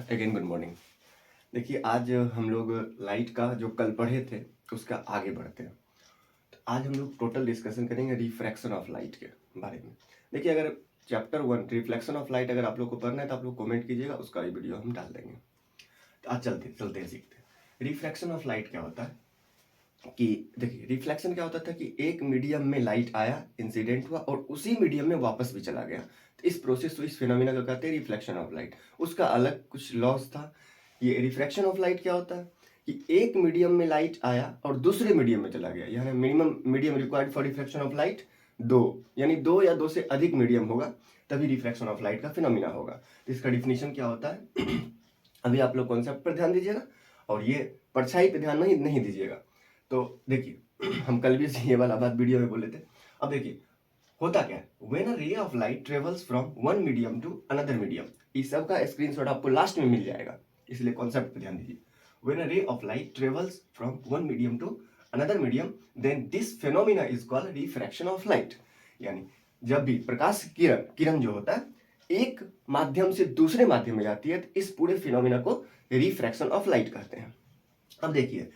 Again good morning. देखिए, आज हम लोग लाइट का जो कल पढ़े थे उसका आगे बढ़ते हैं। तो आज हम लोग टोटल डिस्कशन करेंगे रिफ्रैक्शन ऑफ लाइट के बारे में। देखिए, अगर चैप्टर 1 रिफ्लेक्शन ऑफ लाइट अगर आप लोग को पढ़ना है तो आप लोग कमेंट कीजिएगा, उसका भी वीडियो हम डाल देंगे। तो आज चलते चलते हैं, सीखते हैं रिफ्रैक्शन ऑफ लाइट क्या होता है। कि देखिए, रिफ्लेक्शन क्या होता था कि एक मीडियम में लाइट आया, इंसिडेंट हुआ और उसी मीडियम में वापस भी चला गया। तो इस प्रोसेस को, इस फिनोमिना को कहते हैं रिफ्लेक्शन ऑफ लाइट। उसका अलग कुछ लॉस था। ये रिफ्रैक्शन ऑफ लाइट क्या होता है कि एक मीडियम में लाइट आया और दूसरे मीडियम में चला गया। यानी minimum medium required for refraction of light 2, यानी 2 या 2 से अधिक मीडियम होगा तभी रिफ्रैक्शन ऑफ लाइट का फिनोमिना होगा। तो इसका डिफिनेशन क्या होता है अभी आप लोग कॉन्सेप्ट पर ध्यान दीजिएगा और ये परछाई पे ध्यान नहीं दीजिएगा। तो देखिए, हम कल भी ये वाला बात वीडियो में बोले थे। अब देखिए, होता क्या है, when a ray of light travels from one medium to another medium. इस सब का स्क्रीनशॉट आपको लास्ट में मिल जाएगा, इसलिए कॉन्सेप्ट पे ध्यान दीजिए। When a ray of light travels from one medium to another medium, then this phenomena is called refraction of light. यानी जब भी प्रकाश किरण जो होता है एक माध्यम से दूसरे माध्यम में जाती है, तो इस पूरे फिनोमिना को रिफ्रैक्शन ऑफ लाइट कहते हैं। अब देखिए,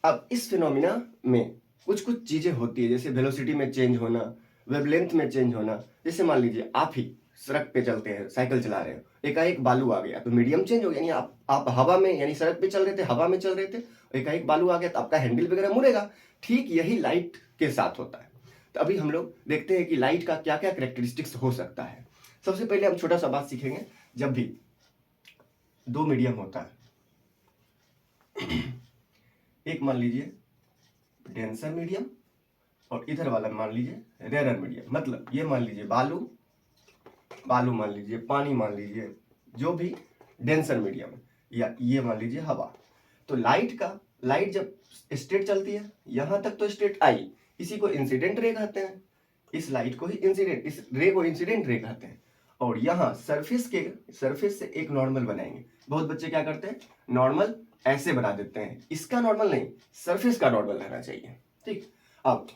अब इस फिनोमिना में कुछ कुछ चीजें होती है, जैसे वेलोसिटी में चेंज होना, वेवलेंथ में चेंज होना। जैसे मान लीजिए आप ही सड़क पे चलते हैं, साइकिल चला रहे हो, एकाएक बालू आ गया तो मीडियम चेंज हो गया। यानी आप हवा में, यानी सड़क पे चल रहे थे, हवा में चल रहे थे, एकाएक बालू आ गया तो आपका हैंडल वगैरह मुड़ेगा। ठीक यही लाइट के साथ होता है। तो अभी हम लोग देखते हैं कि लाइट का क्या क्या कैरेक्टरिस्टिक्स हो सकता है। सबसे पहले हम छोटा सा बात सीखेंगे। जब भी दो मीडियम होता है, एक मान लीजिए डेंसर मीडियम और इधर वाला मान लीजिए रेरर मीडियम। मतलब ये मान लीजिए बालू मान लीजिए, पानी मान लीजिए, जो भी डेंसर मीडियम है, या ये मान लीजिए हवा। तो लाइट जब स्टेट चलती है, यहां तक तो स्टेट आई, इसी को इंसिडेंट रे कहते हैं। इस लाइट को ही इंसिडेंट, इस रे को इंसिडेंट रे कहते हैं। और यहाँ सरफेस से एक नॉर्मल बनाएंगे। बहुत बच्चे क्या करते हैं, नॉर्मल ऐसे बना देते हैं। इसका नॉर्मल नहीं, सरफेस का नॉर्मल रहना चाहिए। ठीक, अब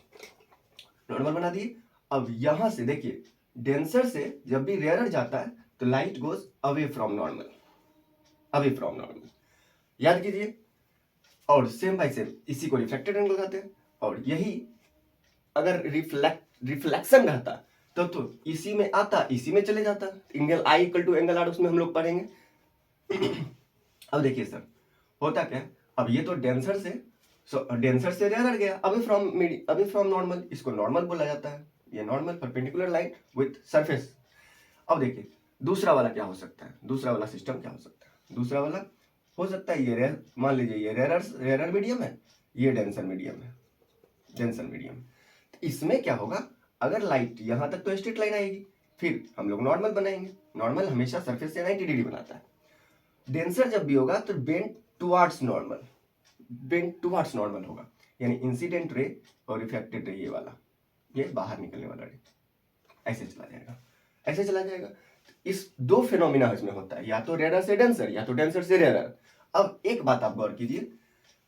नॉर्मल बना दिए। अब यहां से देखिए, डेंसर से जब भी रेयरर जाता है तो light goes away from normal, याद कीजिए। और सेम बाय सेम इसी को रिफ्लेक्टेड एंगल कहते हैं। और यही अगर रिफ्लेक्शन रहता तो इसी में आता, इसी में चले जाता। Angle i equal to angle r, उसमें हम लोग पढ़ेंगे। अब देखिए सर, होता क्या है, अब ये तो डेंसर से रेयरर गया अवे फ्रॉम नॉर्मल, इसको नॉर्मल बोला जाता है। ये normal perpendicular line with surface. अब देखिए दूसरा वाला क्या हो सकता है, दूसरा वाला सिस्टम क्या हो सकता है। दूसरा वाला हो सकता है ये मान लीजिए ये रेरर मीडियम है, ये डेंसर मीडियम है। इसमें क्या होगा, अगर लाइट यहां तक तो स्ट्रेट लाइन आएगी, फिर हम लोग नॉर्मल बनाएंगे। नॉर्मल हमेशा सरफेस से 90 डिग्री बनाता है। डेंसर जब भी होगा तो बेंड टुवार्ड्स नॉर्मल होगा। यानी इंसिडेंट रे और रिफ्लेक्टेड रे, ये वाला, ये बाहर निकलने वाला रे ऐसे चला जाएगा। इस दो फिनोमिना इसमें होता है, या तो रेरर से डेंसर या तो डेंसर से रेरर। अब एक बात आप गौर कीजिए,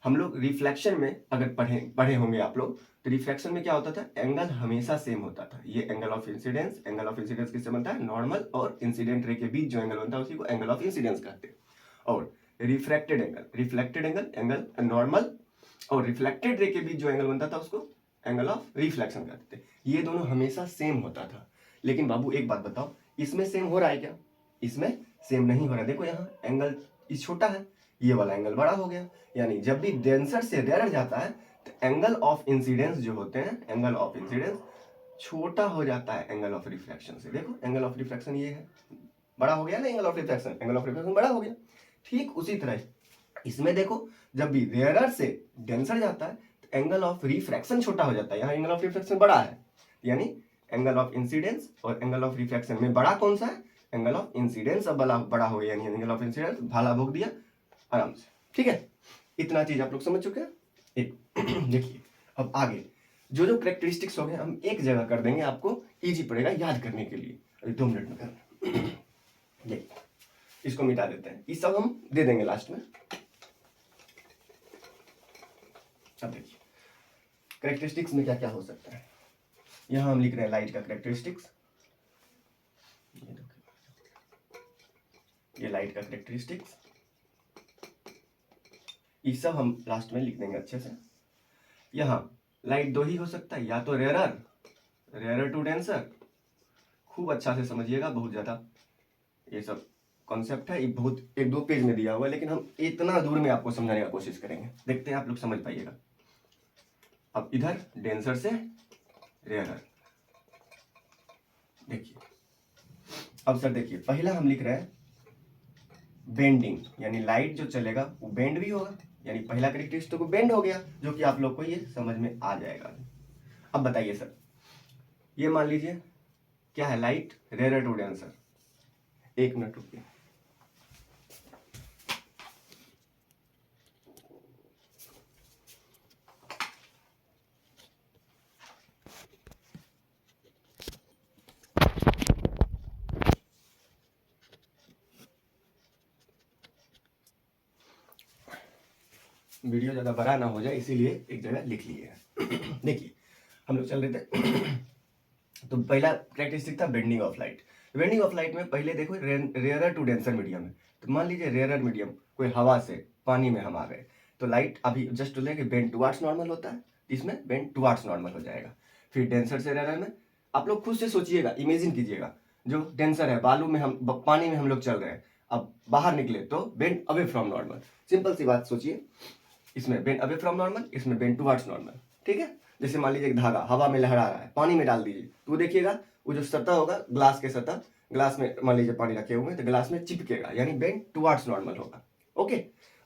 हम लोग रिफ्लेक्शन में अगर पढ़े होंगे आप लोग, तो रिफ्लेक्शन में क्या होता था, एंगल हमेशा सेम होता था। ये एंगल ऑफ इंसिडेंस किससे बनता है, नॉर्मल और इंसिडेंट रे के बीच जो एंगल बनता है उसी को एंगल ऑफ इंसिडेंस कहते हैं। और रिफ्लेक्टेड एंगल नॉर्मल और रिफ्लेक्टेड रे के बीच जो एंगल बनता था उसको एंगल ऑफ रिफ्लेक्शन कहते थे। ये दोनों हमेशा सेम होता था। लेकिन बाबू एक बात बताओ, इसमें सेम हो रहा है क्या, इसमें सेम नहीं हो रहा है। देखो यहाँ एंगल इस छोटा है, ये वाला एंगल बड़ा हो गया। यानी जब भी डेंसर से रेरर जाता है तो एंगल ऑफ इंसिडेंस जो होते हैं, एंगल ऑफ इंसिडेंस छोटा हो जाता है एंगल ऑफ रिफ्लेक्शन से। देखो एंगल ऑफ रिफ्लेक्शन ये है, बड़ा हो गया ना, एंगल ऑफ रिफ्लेक्शन बड़ा हो गया। ठीक उसी तरह इसमें देखो, जब भी रेयरर से डेंसर जाता है तो एंगल ऑफ रिफ्रैक्शन छोटा हो जाता है। यहाँ एंगल ऑफ रिफ्रैक्शन बड़ा है, यानी एंगल ऑफ इंसिडेंस और एंगल ऑफ रिफ्रैक्शन में बड़ा कौन सा है, एंगल ऑफ इंसिडेंस। अब बड़ा हो गया, यानी एंगल ऑफ इंसिडेंस भाला भोग दिया आराम से। ठीक है, इतना चीज आप लोग समझ चुके हैं। एक देखिए, अब आगे जो जो कैरेक्टरिस्टिक्स हो गए हम एक जगह कर देंगे, आपको इजी पड़ेगा याद करने के लिए। अभी 2 मिनट में करना। इसको मिटा देते हैं, ये सब हम दे देंगे लास्ट में। अब देखिए कैरेक्टरिस्टिक्स में क्या क्या हो सकता है। यहां हम लिख रहे हैं लाइट का कैरेक्टरिस्टिक्स। ये लाइट का करेक्टरिस्टिक्स, ये सब हम लास्ट में लिख देंगे अच्छे से। यहाँ लाइट दो ही हो सकता है, या तो रेयरर टू डेंसर। खूब अच्छा से समझिएगा, बहुत ज़्यादा ये सब कॉन्सेप्ट है, ये बहुत 1-2 पेज में दिया हुआ है, लेकिन हम इतना दूर में आपको समझाने का कोशिश करेंगे, देखते हैं आप लोग समझ पाइएगा। अब इधर डेंसर से रेयरर, देखिए अब सर देखिए, पहला हम लिख रहे हैं बेंडिंग, यानी लाइट जो चलेगा वो बेंड भी होगा, यानी पहला करेक्टरिस्टिक को बेंड हो गया, जो कि आप लोग को ये समझ में आ जाएगा। अब बताइए सर, ये मान लीजिए क्या है, light rarer to denser. 1 minute रुकिए। वीडियो ज़्यादा बड़ा ना हो जाए इसीलिए एक जगह लिख लिए हैं। देखिए हम लोग चल रहे थे तो पहला कैरेक्टरिस्टिक था bending of light. Bending of light में पहले देखो रेयरर टू डेंसर मीडियम है, तो मान लीजिए रेयरर मीडियम कोई हवा से पानी में हम आ गए, तो लाइट अभी जस्ट लेके बेंड टुवार्ड्स नॉर्मल होता है, इसमें बेंड टुवार्ड्स नॉर्मल हो जाएगा। फिर डेंसर से रेयरर में आप लोग खुद से सोचिएगा, इमेजिन कीजिएगा, जो डेंसर है बालू में, हम पानी में हम लोग चल रहे हैं, अब बाहर निकले तो bend away from normal. Simple सी बात सोचिए, इसमें बेंड अवे फ्रॉम नॉर्मल, इसमें बेंड टुवार्ड्स नॉर्मल, ठीक है। जैसे मान लीजिए एक धागा हवा में लहरा रहा है, पानी में डाल दीजिए तो देखिएगा वो जो सतह होगा ग्लास के सतह, ग्लास में मान लीजिए पानी रखे हुए हैं तो ग्लास में चिपकेगा, यानी बेंड टुवार्ड्स नॉर्मल होगा। ओके,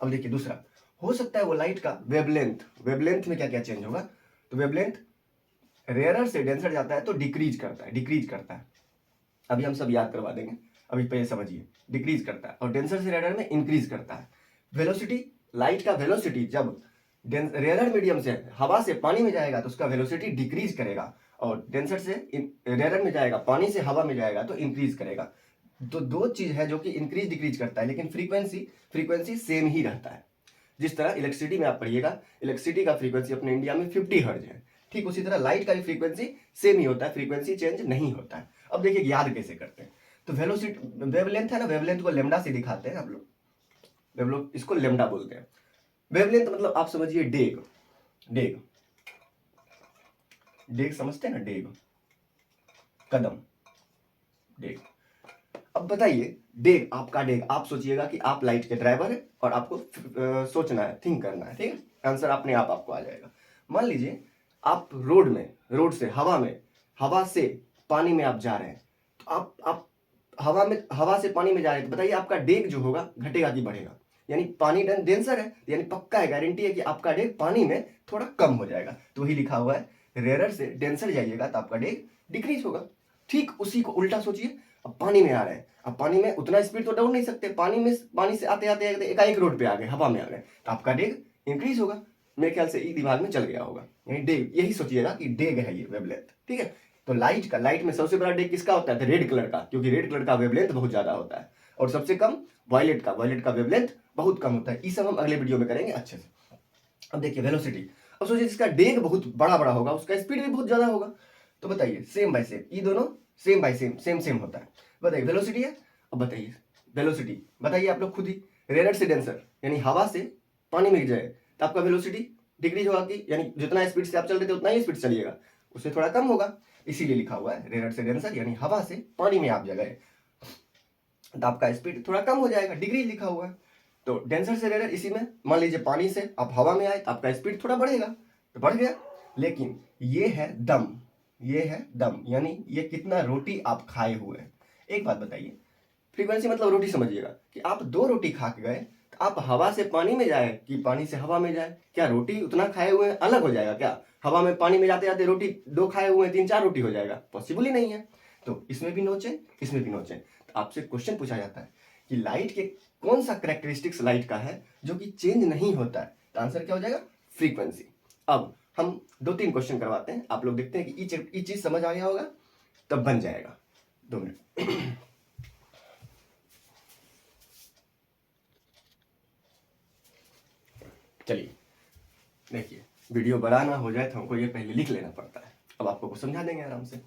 अब देखिए दूसरा हो सकता है वो लाइट का वेवलेंथ, वेवलेंथ में क्या क्या चेंज होगा, तो वेवलेंथ रेयरर से डेंसर जाता है तो डिक्रीज करता है। अभी हम सब याद करवा देंगे, अभी पहले समझिए, डिक्रीज करता है, और डेंसर से रेयरर में इंक्रीज करता है। वेलोसिटी, लाइट का वेलोसिटी जब रेयरर मीडियम से हवा से पानी में जाएगा तो उसका वेलोसिटी डिक्रीज करेगा, और डेंसर से रेयरर में जाएगा, पानी से हवा में जाएगा तो इंक्रीज करेगा। तो दो चीज है जो कि इंक्रीज डिक्रीज करता है, लेकिन फ्रीक्वेंसी सेम ही रहता है। जिस तरह इलेक्ट्रिसिटी में आप पढ़िएगा, इलेक्ट्रिसिटी का फ्रीक्वेंसी अपने इंडिया में 50 हर्ट्ज है, ठीक उसी तरह लाइट का भी फ्रीक्वेंसी सेम ही होता है, फ्रीक्वेंसी चेंज नहीं होता है। अब देखिए याद कैसे करते हैं, तो वेलोसिटी वेवलेंथ है ना, वेवलेंथ को लेमडा से दिखाते हैं आप लोग, वेवलेंथ इसको लेमडा बोलते हैं। वेवलेंथ मतलब आप समझिए डेग, डेग डेग समझते हैं ना, डेग कदम, डेग। अब बताइए डेग, आपका डेग, आप सोचिएगा कि आप लाइट के ड्राइवर है और आपको सोचना है, थिंक करना है, ठीक है, आंसर अपने आप आपको आ जाएगा। मान लीजिए आप रोड से हवा से पानी में आप जा रहे हैं, तो आप हवा से पानी में जा रहे हैं, तो बताइए आपका डेग जो होगा घटेगा कि बढ़ेगा, यानी पानी डेंसर है, यानी पक्का है, गारंटी है कि आपका डेग पानी में थोड़ा कम हो जाएगा। तो वही लिखा हुआ है, रेयरर से डेंसर जाइएगा तो आपका डेग डिक्रीज होगा। ठीक उसी को उल्टा सोचिए, अब पानी में आ रहे हैं, अब पानी में उतना स्पीड तो दौड़ नहीं सकते, पानी से आते आते एकाएक रोड पे आ गए, हवा में आ गए, तो आपका डेग इंक्रीज होगा। मेरे ख्याल से ये दिमाग में चल गया होगा, यानी डेग, यही सोचिएगा कि डेग है ये वेवलेंथ, ठीक है। तो लाइट में सबसे बड़ा डेग किसका होता है, रेड कलर का, क्योंकि रेड कलर का वेवलेंथ बहुत ज्यादा होता है, और सबसे कम वायलेट का वेवलेंथ बहुत कम होता है। ये सब हम अगले वीडियो में करेंगे अच्छे से। अब देखिए वेलोसिटी, अब सोचिए जिसका डेग बहुत बड़ा बड़ा होगा उसका स्पीड भी बहुत ज्यादा होगा, तो बताइए सेम बाय सेम, ये दोनों सेम बाय सेम होता है। बताइए वेलोसिटी है, अब बताइए वेलोसिटी, बताइए आप लोग खुद ही, रेयरर से डेंसर यानी हवा से पानी में जाए तो आपका वेलोसिटी डिक्रीज होगा कि, यानी जितना स्पीड से आप चल रहे थे उतना ही स्पीड चलिएगा, उससे थोड़ा कम होगा, इसीलिए लिखा हुआ है रेयरर से डेंसर, यानी हवा से पानी में आप जा गए तो आपका स्पीड थोड़ा कम हो जाएगा, डिग्री लिखा हुआ है। तो डेंसर से रेयरर, इसी में मान लीजिए पानी से आप हवा में आए तो आपका स्पीड थोड़ा बढ़ेगा, तो बढ़ गया। लेकिन ये है दम, यानी ये कितना रोटी आप खाए हुए हैं। एक बात बताइए, फ्रीक्वेंसी मतलब रोटी समझिएगा, कि आप 2 रोटी खा के गए तो आप हवा से पानी में जाए कि पानी से हवा में जाए, क्या रोटी उतना खाए हुए अलग हो जाएगा क्या? हवा में पानी में जाते जाते रोटी 2 खाए हुए 3-4 रोटी हो जाएगा, पॉसिबल ही नहीं है। तो इसमें भी नो चेंज, इसमें भी नो चेंज। तो आपसे क्वेश्चन पूछा जाता है कि लाइट के कौन सा करेक्टरिस्टिक्स लाइट का है जो कि चेंज नहीं होता है, तो आंसर क्या हो जाएगा, फ्रीक्वेंसी। अब हम 2-3 क्वेश्चन करवाते हैं, आप लोग देखते हैं कि ये चीज समझ आ गया होगा तब बन जाएगा। 2 मिनट। चलिए देखिए, वीडियो बड़ा ना हो जाए तो हमको ये पहले लिख लेना पड़ता है, अब आपको समझा देंगे आराम से।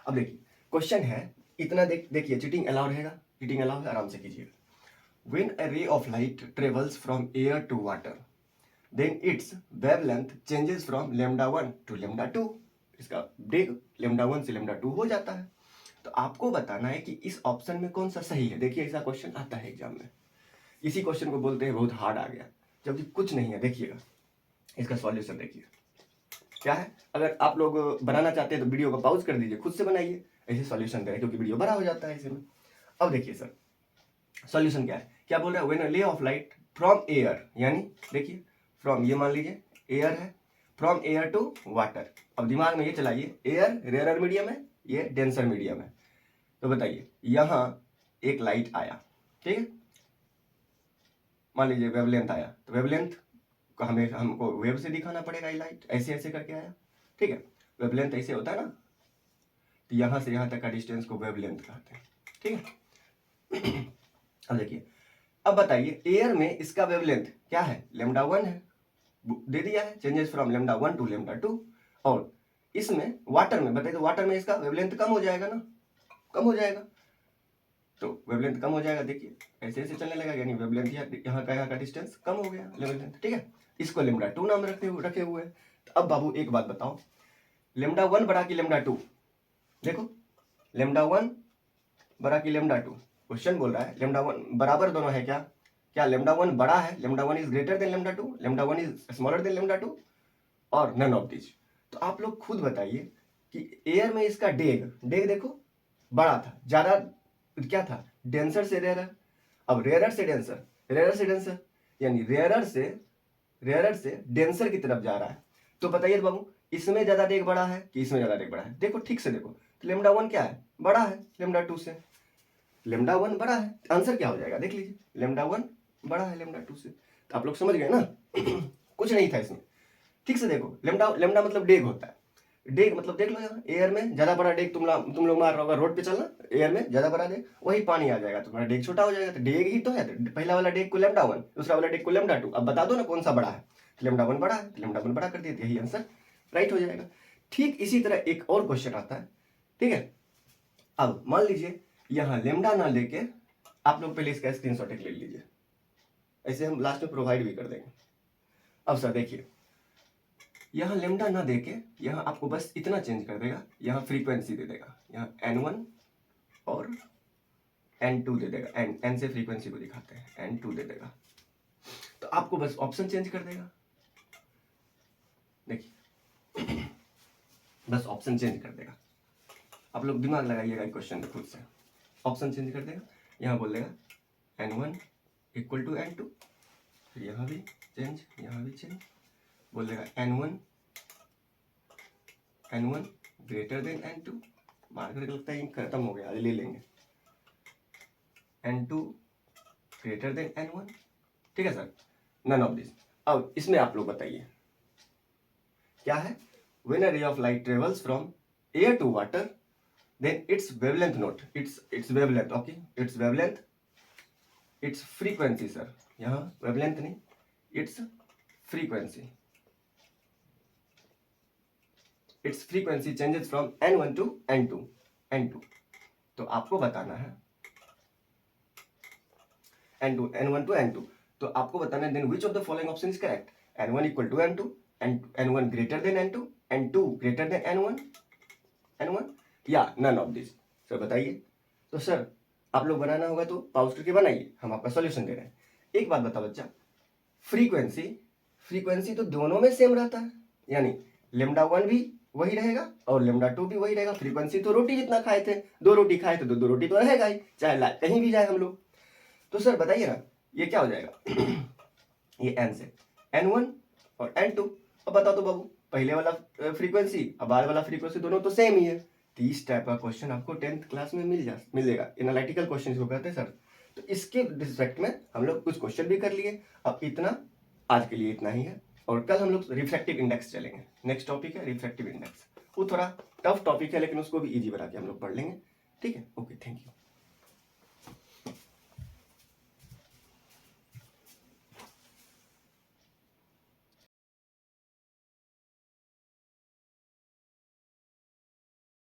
अब देखिए क्वेश्चन है इतना, देखिए चीटिंग अलाउ रहेगा, चीटिंग अलाउ है, आराम से कीजिएगा। When a ray of light travels from air to water then its wavelength changes from λ1 to λ2। इसका डेग λ1 से λ2 हो जाता है। तो आपको बताना है कि इस ऑप्शन में कौन सा सही है। देखिए ऐसा क्वेश्चन आता है एग्जाम में, इसी क्वेश्चन को बोलते हैं बहुत हार्ड आ गया, जबकि कुछ नहीं है। देखिएगा इसका सॉल्यूशन देखिए क्या है। अगर आप लोग बनाना चाहते हैं तो वीडियो को पॉज कर दीजिए, खुद से बनाइए, ऐसे सॉल्यूशन करें क्योंकि वीडियो बड़ा हो जाता है इसमें। अब देखिए सर सॉल्यूशन क्या है, क्या बोल रहा है, when a ray of light from air, यानी देखिए फ्रॉम, ये मान लीजिए एयर है, फ्रॉम एयर टू वाटर। अब दिमाग में ये चलाइए, एयर रेयर मीडियम है, ये डेंसर मीडियम है। तो बताइए यहाँ एक लाइट आया, ठीक है, मान लीजिए वेवलेंथ आया, तो वेवलेंथ को हमको वेव से दिखाना पड़ेगा। ये लाइट ऐसे ऐसे करके आया, ठीक है, वेवलेंथ ऐसे होता है ना, तो यहाँ से यहाँ तक का डिस्टेंस को वेवलेंथ कहते हैं, ठीक है। अब देखिए, अब बताइए एयर में इसका वेवलेंथ क्या है, λ1 है, दे दिया है, चेंजेस फ्रॉम λ1 to λ2। और इसमें वाटर में बताइए, तो वाटर में इसका वेवलेंथ कम हो जाएगा ना, कम हो जाएगा, तो वेवलेंथ कम हो जाएगा। देखिए ऐसे ऐसे चलने लगा, यानी वेवलेंथ यहाँ का डिस्टेंस कम हो गया, वेवलेंथ, ठीक है। इसको λ2 नाम रखे हुए हैं। तो अब बाबू एक बात बताओ, λ1 बड़ा कि λ2, देखो λ1 बड़ा कि λ2, क्वेश्चन बोल रहा है λ1 बराबर दोनों है क्या, क्या λ1 बड़ा है, λ1 is greater than λ2, λ1 is smaller than λ2, और नन ऑफ दिस। तो आप लोग खुद बताइए कि एयर में इसका डेग देखो बड़ा था, ज्यादा क्या था, डेंसर से रेयर। अब रेयर से डेंसर, यानी रेयर से डेंसर की तरफ जा रहा है। तो बताइए बाबू इसमें ज्यादा डेग बड़ा है कि इसमें ज्यादा डेग बड़ा है। देखो ठीक से देखो, तो λ1 क्या है, बड़ा है λ2 से, λ1 बड़ा है, आंसर क्या हो जाएगा देख लीजिए, λ1 बड़ा है λ2 से। तो आप लोग समझ गए ना। कुछ नहीं था इसमें, ठीक से देखो, लेमडा मतलब डेग होता है, डेग मतलब देख लो यहाँ, एयर में ज्यादा बड़ा डेग तुम लोग मार रहे हो, रोड पे चलना, एयर में ज्यादा बड़ा डेग, वही पानी आ जाएगा, तुम्हारा डेग छोटा हो जाएगा। तो डेग ही तो है, तो पहला वाला डेग को λ1, दूसरा वाला डेग को λ2। अब बता दो ना कौन सा बड़ा है, λ1 बड़ा है, λ1 बड़ा कर दिए, यही आंसर राइट हो जाएगा। ठीक इसी तरह एक और क्वेश्चन आता है, ठीक है। अब मान लीजिए यहाँ लेमडा ना लेके आप लोग पहले इसका स्क्रीनशॉट ले लीजिए, ऐसे हम लास्ट में प्रोवाइड भी कर देंगे। अब सर देखिए यहाँ लेमडा ना देके यहाँ आपको बस इतना चेंज कर देगा, यहाँ फ्रीक्वेंसी दे देगा, यहाँ n1 और n2 दे देगा, n से फ्रीक्वेंसी को दिखाते हैं, n2 दे देगा। तो आपको बस ऑप्शन चेंज कर देगा, देखिए बस ऑप्शन चेंज कर देगा। आप लोग दिमाग लगाइएगा क्वेश्चन में खुद से, ऑप्शन चेंज कर देगा, यहाँ बोल देगा n1 इक्वल टू n2, फिर यहाँ भी चेंज, यहाँ भी चेंज, बोल देगा n1 ग्रेटर देन n2, मार करके लगता है खत्म हो गया, ले लेंगे, n2 ग्रेटर देन n1, ठीक है सर, नन ऑफ दिस। अब इसमें आप लोग बताइए क्या है, when a ray of light travels from air to water then its wavelength, note its wavelength, okay, its wavelength, its frequency, sir यहाँ वेवलेंथ नहीं, its frequency, its frequency changes from n1 to n2। तो आपको बताना है n1 to n2, तो आपको बताना है then which of the following option is correct, n1 equal to n2, n1 greater than n2, n2 greater than n1 या none of this. Sir बताइए। तो सर आप लोग बनाना होगा तो पॉज करके बनाइए, हम आपका सॉल्यूशन दे रहे हैं। एक बात बता बच्चा, फ्रीक्वेंसी तो दोनों में सेम रहता है, यानी λ1 भी वही रहेगा और λ2 भी वही रहेगा। फ्रीक्वेंसी तो रोटी जितना खाए थे, 2 रोटी खाए तो 2 रोटी तो रहेगा ही, चाहे कहीं भी जाए हम लोग। तो सर बताइए ना ये क्या हो जाएगा, ये n से n1 और n2। अब बताओ तो बाबू, पहले वाला फ्रीक्वेंसी और बाद वाला फ्रीक्वेंसी दोनों तो सेम ही है। तो इस टाइप का क्वेश्चन आपको 10th क्लास में मिलेगा, एनालिटिकल क्वेश्चन इसको कहते हैं सर। तो इसके रिस्पेक्ट में हम लोग कुछ क्वेश्चन भी कर लिए। अब इतना आज के लिए इतना ही है, और कल हम लोग रिफ्रैक्टिव इंडेक्स चलेंगे। नेक्स्ट टॉपिक है रिफ्रैक्टिव इंडेक्स, वो थोड़ा टफ टॉपिक है लेकिन उसको भी इजी बना के हम लोग पढ़ लेंगे, ठीक है। Okay, thank you.